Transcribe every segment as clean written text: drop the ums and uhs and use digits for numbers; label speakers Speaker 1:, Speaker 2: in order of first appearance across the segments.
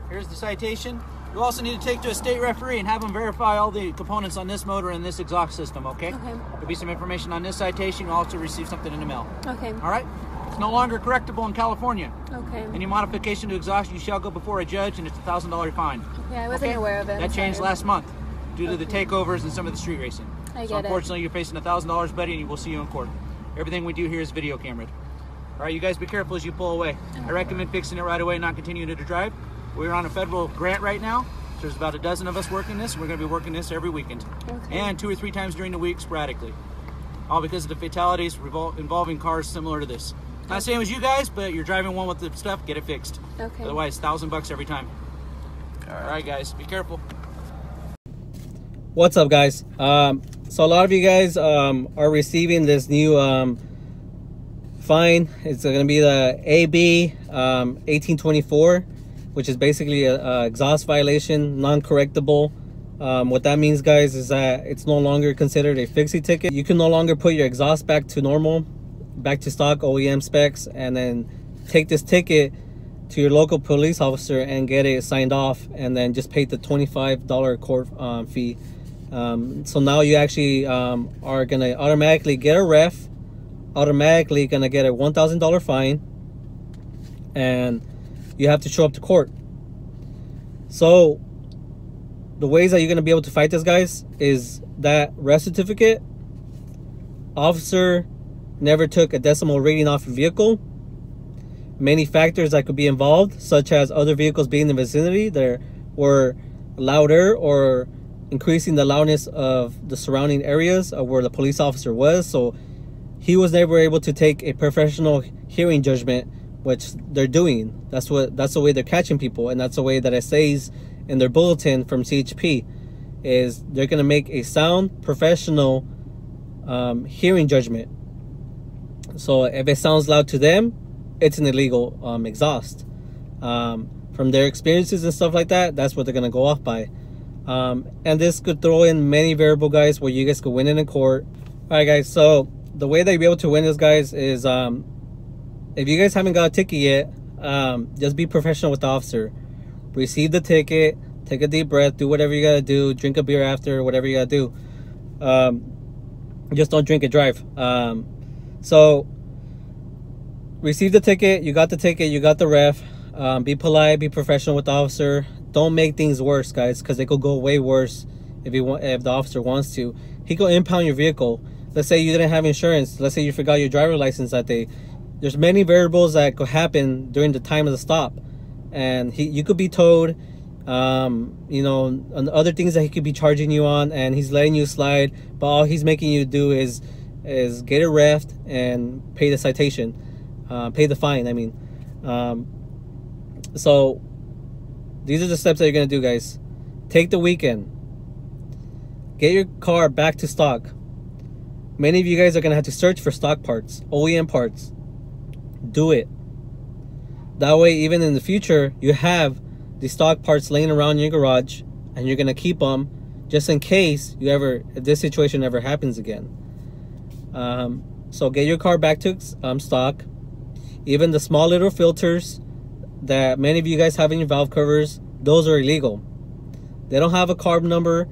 Speaker 1: Here's the citation. You also need to take to a state referee and have them verify all the components on this motor and this exhaust system, okay?
Speaker 2: Okay.
Speaker 1: There'll be some information on this citation. You'll also receive something in the mail.
Speaker 2: Okay.
Speaker 1: All right? It's no longer correctable in California.
Speaker 2: Okay.
Speaker 1: Any modification to exhaust, you shall go before a judge, and it's a $1,000 fine.
Speaker 2: Okay, I wasn't aware of it.
Speaker 1: That changed last month due to the takeovers and some of the street racing.
Speaker 2: I get
Speaker 1: so
Speaker 2: it.
Speaker 1: unfortunately, you're facing $1,000, buddy, and we'll see you in court. Everything we do here is video cameraed. All right, you guys be careful as you pull away. I recommend fixing it right away, not continuing to drive. We're on a federal grant right now. So there's about a dozen of us working this. We're going to be working this every weekend.
Speaker 2: Okay.
Speaker 1: And 2 or 3 times during the week sporadically. All because of the fatalities involving cars similar to this. Not saying it was you guys, but you're driving one with the stuff, get it fixed.
Speaker 2: Okay.
Speaker 1: Otherwise, $1,000 every time. All right, guys, be careful.
Speaker 3: What's up, guys? So a lot of you guys are receiving this new fine. It's going to be the AB 1824, which is basically a exhaust violation, non-correctable. What that means, guys, is that it's no longer considered a fixie ticket. You can no longer put your exhaust back to normal, back to stock OEM specs, and then take this ticket to your local police officer and get it signed off, and then just pay the $25 court fee. So now you actually are gonna automatically get a ref, automatically gonna get a $1,000 fine, and you have to show up to court. So the ways that you're gonna be able to fight this, guys, is that ref certificate, officer never took a decimal reading off your vehicle, many factors that could be involved, such as other vehicles being in the vicinity that were louder or increasing the loudness of the surrounding areas of where the police officer was. So he was never able to take a professional hearing judgment, which they're doing. That's the way they're catching people, and that's the way that it says in their bulletin from CHP, is they're going to make a sound professional hearing judgment. So if it sounds loud to them, it's an illegal exhaust. From their experiences and stuff like that, that's what they're going to go off by. And this could throw in many variable, guys, where you guys could win it in court. All right, guys, so the way that you'll be able to win this, guys, is if you guys haven't got a ticket yet, just be professional with the officer. Receive the ticket, take a deep breath, do whatever you gotta do, drink a beer after, whatever you gotta do. Just don't drink and drive. So receive the ticket, you got the ref. Be polite, be professional with the officer. Don't make things worse, guys, because they could go way worse if the officer wants to. He could impound your vehicle. Let's say you didn't have insurance. Let's say you forgot your driver's license that day. There's many variables that could happen during the time of the stop, and you could be towed. You know, and other things that he could be charging you on, and he's letting you slide, but all he's making you do is get it refed and pay the citation, pay the fine, I mean. So these are the steps that you're gonna do, guys. Take the weekend, get your car back to stock. Many of you guys are gonna have to search for stock parts, OEM parts. Do it. That way, even in the future, you have the stock parts laying around in your garage, and you're gonna keep them just in case if this situation ever happens again. So get your car back to stock. Even the small little filters that many of you guys have in your valve covers, those are illegal. They don't have a carb number.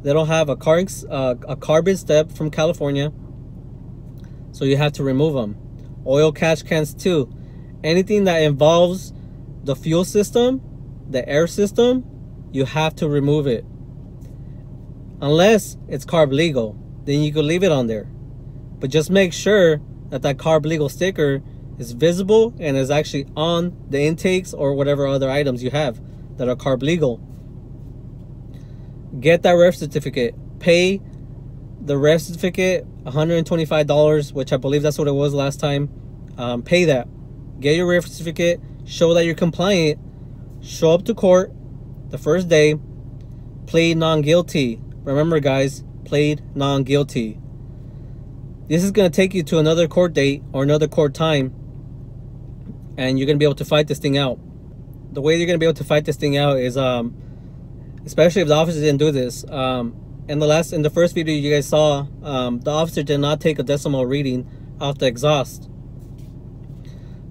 Speaker 3: They don't have a carbon step from California, so you have to remove them. Oil catch cans too. Anything that involves the fuel system, the air system, you have to remove it. Unless it's carb legal, then you can leave it on there. But just make sure that carb legal sticker is visible and is actually on the intakes or whatever other items you have that are carb legal. Get that ref certificate. Pay the ref certificate, $125, which I believe that's what it was last time. Pay that. Get your ref certificate. Show that you're compliant. Show up to court the first day. Plead non-guilty. Remember, guys, plead non-guilty. This is going to take you to another court date or another court time, and you're going to be able to fight this thing out. The way you're going to be able to fight this thing out is, especially if the officer didn't do this. In the first video you guys saw, the officer did not take a decimal reading off the exhaust.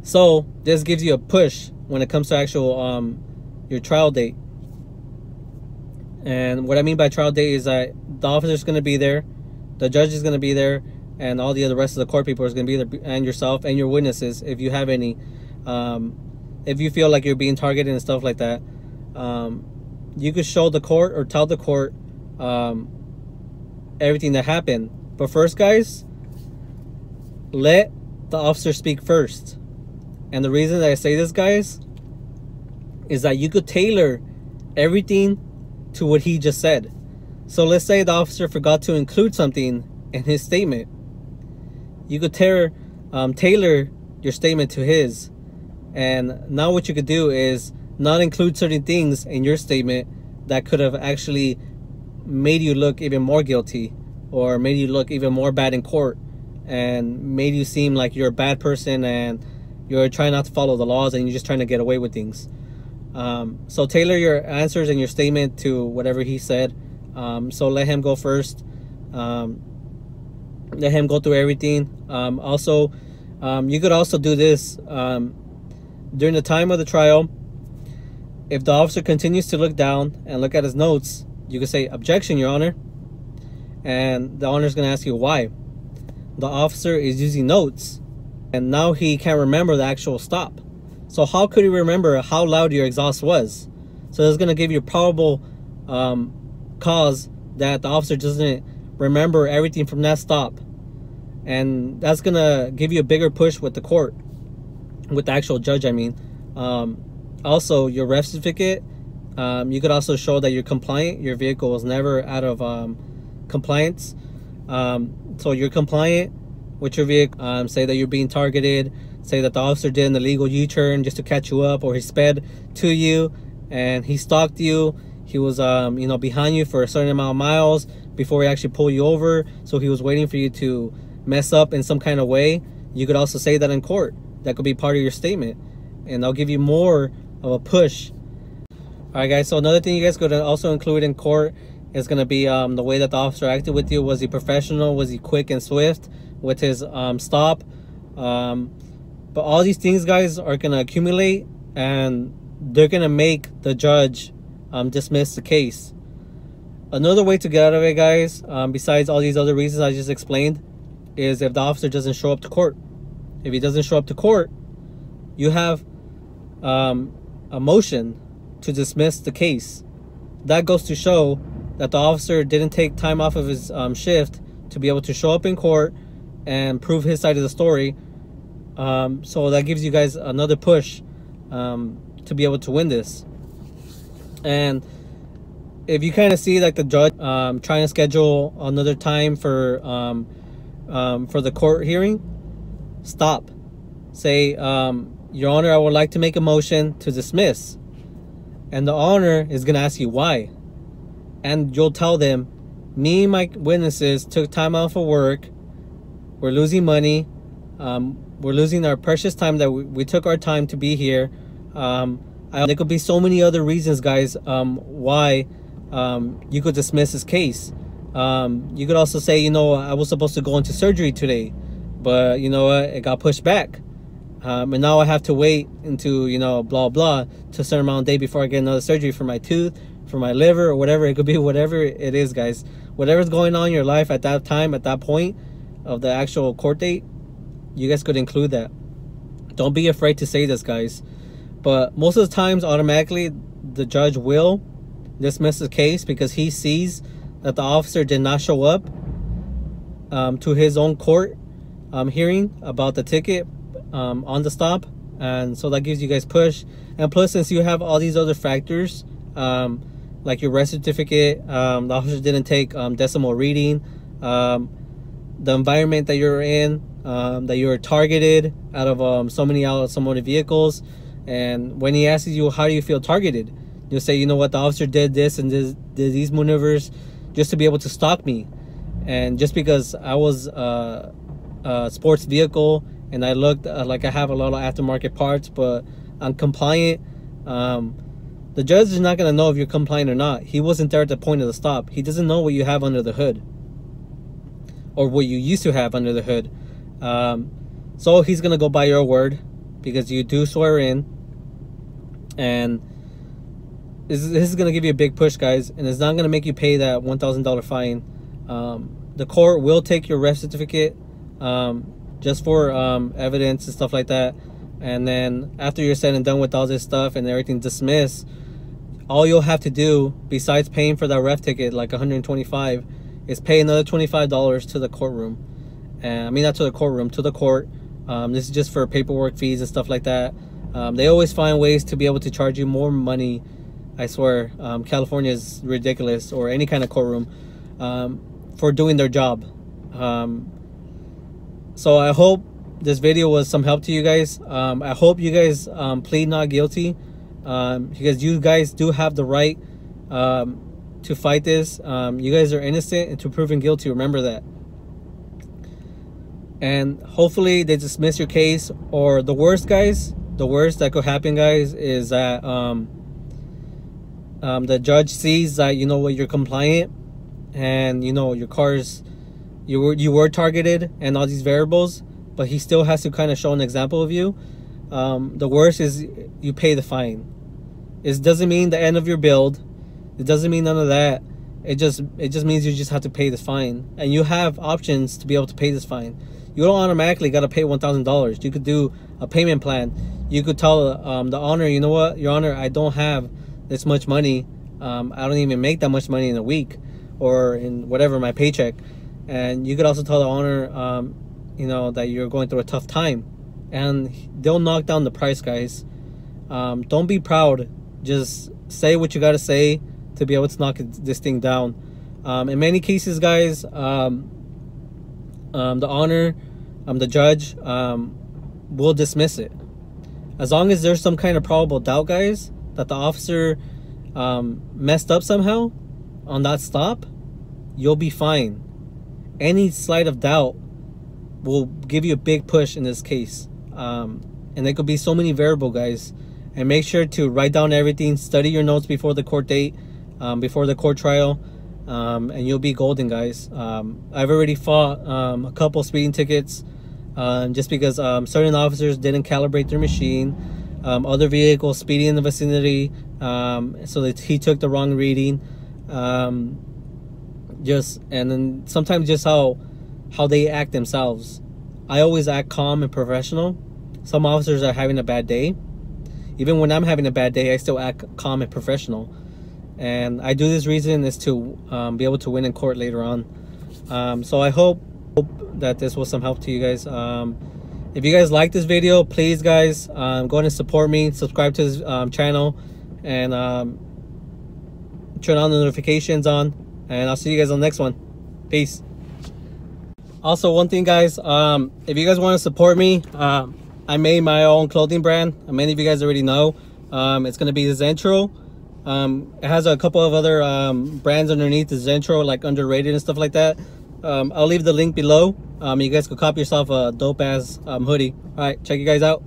Speaker 3: So this gives you a push when it comes to actual your trial date. And what I mean by trial date is that the officer's going to be there, the judge is going to be there, and all the other rest of the court people is going to be there, and yourself and your witnesses, if you have any. If you feel like you're being targeted and stuff like that, you could show the court or tell the court everything that happened. But first, guys, let the officer speak first. And the reason that I say this, guys, is that you could tailor everything to what he just said. So let's say the officer forgot to include something in his statement. You could tailor your statement to his. And now what you could do is not include certain things in your statement that could have actually made you look even more guilty, or made you look even more bad in court, and made you seem like you're a bad person and you're trying not to follow the laws and you're just trying to get away with things. So tailor your answers and your statement to whatever he said. So let him go first. Let him go through everything. Also, you could also do this during the time of the trial. If the officer continues to look down and look at his notes, you could say, "Objection, Your Honor." And the Honor is going to ask you why. The officer is using notes, and now he can't remember the actual stop. So how could he remember how loud your exhaust was? So it's going to give you a probable cause that the officer doesn't remember everything from that stop. And that's going to give you a bigger push with the court, with the actual judge, I mean. Also, your ref certificate, you could also show that you're compliant. Your vehicle was never out of compliance. So you're compliant with your vehicle. Say that you're being targeted. Say that the officer did an illegal U-turn just to catch you up, or he sped to you and he stalked you. He was behind you for a certain amount of miles before he actually pulled you over. So he was waiting for you to mess up in some kind of way. You could also say that in court. That could be part of your statement, and they'll give you more of a push. All right, guys, so another thing you guys could also include in court is going to be the way that the officer acted with you. Was he professional? Was he quick and swift with his stop? But all these things, guys, are going to accumulate, and they're going to make the judge dismiss the case. Another way to get out of it, guys, besides all these other reasons I just explained, is if the officer doesn't show up to court. If he doesn't show up to court, you have a motion to dismiss the case. That goes to show that the officer didn't take time off of his shift to be able to show up in court and prove his side of the story. So that gives you guys another push to be able to win this. And if you kind of see like the judge trying to schedule another time for the court hearing, stop. Say, Your Honor, I would like to make a motion to dismiss. And the Honor is going to ask you why. And you'll tell them, me and my witnesses took time off of work. We're losing money. We're losing our precious time that we took our time to be here. There could be so many other reasons, guys, why you could dismiss this case. You could also say, I was supposed to go into surgery today, but you know what, it got pushed back. And now I have to wait into, blah, blah, to a certain amount of day before I get another surgery for my tooth, for my liver, or whatever. It could be whatever it is, guys. Whatever's going on in your life at that time, at that point of the actual court date, you guys could include that. Don't be afraid to say this, guys. But most of the times, automatically, the judge will dismiss the case because he sees that the officer did not show up to his own court hearing about the ticket on the stop. And so that gives you guys push. And plus, since you have all these other factors, like your rest certificate, the officer didn't take decimal reading, the environment that you're in, that you're targeted out of so many vehicles. And when he asks you, how do you feel targeted? You'll say, you know what, the officer did this and did these maneuvers just to be able to stalk me. And just because I was a sports vehicle and I looked like I have a lot of aftermarket parts, but I'm compliant, the judge is not going to know if you're compliant or not. He wasn't there at the point of the stop. He doesn't know what you have under the hood, or what you used to have under the hood. So he's going to go by your word, because you do swear in. And this is going to give you a big push, guys, and it's not going to make you pay that $1,000 fine. The court will take your ref certificate just for evidence and stuff like that, and then after you're said and done with all this stuff and everything dismissed, all you'll have to do besides paying for that ref ticket, like $125, is pay another $25 to the courtroom. And I mean, not to the courtroom, to the court. This is just for paperwork fees and stuff like that. They always find ways to be able to charge you more money. I swear, California is ridiculous, or any kind of courtroom, for doing their job. So I hope this video was some help to you guys. I hope you guys plead not guilty, because you guys do have the right to fight this. You guys are innocent until proven guilty. Remember that. And hopefully they dismiss your case. Or the worst, guys, the worst that could happen, guys, is that the judge sees that, you know what, you're compliant, and you know your car's, you were targeted and all these variables, but he still has to kind of show an example of you. The worst is you pay the fine. It doesn't mean the end of your build. It doesn't mean none of that. It just means you just have to pay this fine, and you have options to be able to pay this fine. You don't automatically got to pay $1,000. You could do a payment plan. You could tell the honor, you know what, Your Honor, I don't have this much money. I don't even make that much money in a week or in whatever, my paycheck. And you could also tell the honor, you know, that you're going through a tough time, and they'll knock down the price, guys. Don't be proud. Just say what you got to say to be able to knock this thing down. In many cases, guys, the honor, the judge, will dismiss it. As long as there's some kind of probable doubt, guys, that the officer messed up somehow on that stop, you'll be fine. Any slight of doubt will give you a big push in this case. And there could be so many variables, guys. And make sure to write down everything. Study your notes before the court date, before the court trial, and you'll be golden, guys. I've already fought a couple speeding tickets just because certain officers didn't calibrate their machine. Other vehicles speeding in the vicinity, so that he took the wrong reading. And then sometimes just how they act themselves. I always act calm and professional. Some officers are having a bad day. Even when I'm having a bad day, I still act calm and professional. And I do this reason is to be able to win in court later on. So I hope that this was some help to you guys. If you guys like this video, please, guys, go ahead and support me. Subscribe to this channel, and turn on the notifications on. And I'll see you guys on the next one. Peace. Also, one thing, guys, if you guys want to support me, I made my own clothing brand. Many of you guys already know. It's going to be Zentro. It has a couple of other brands underneath the Zentro, like Underrated and stuff like that. I'll leave the link below. You guys could copy yourself a dope ass hoodie. All right, check you guys out.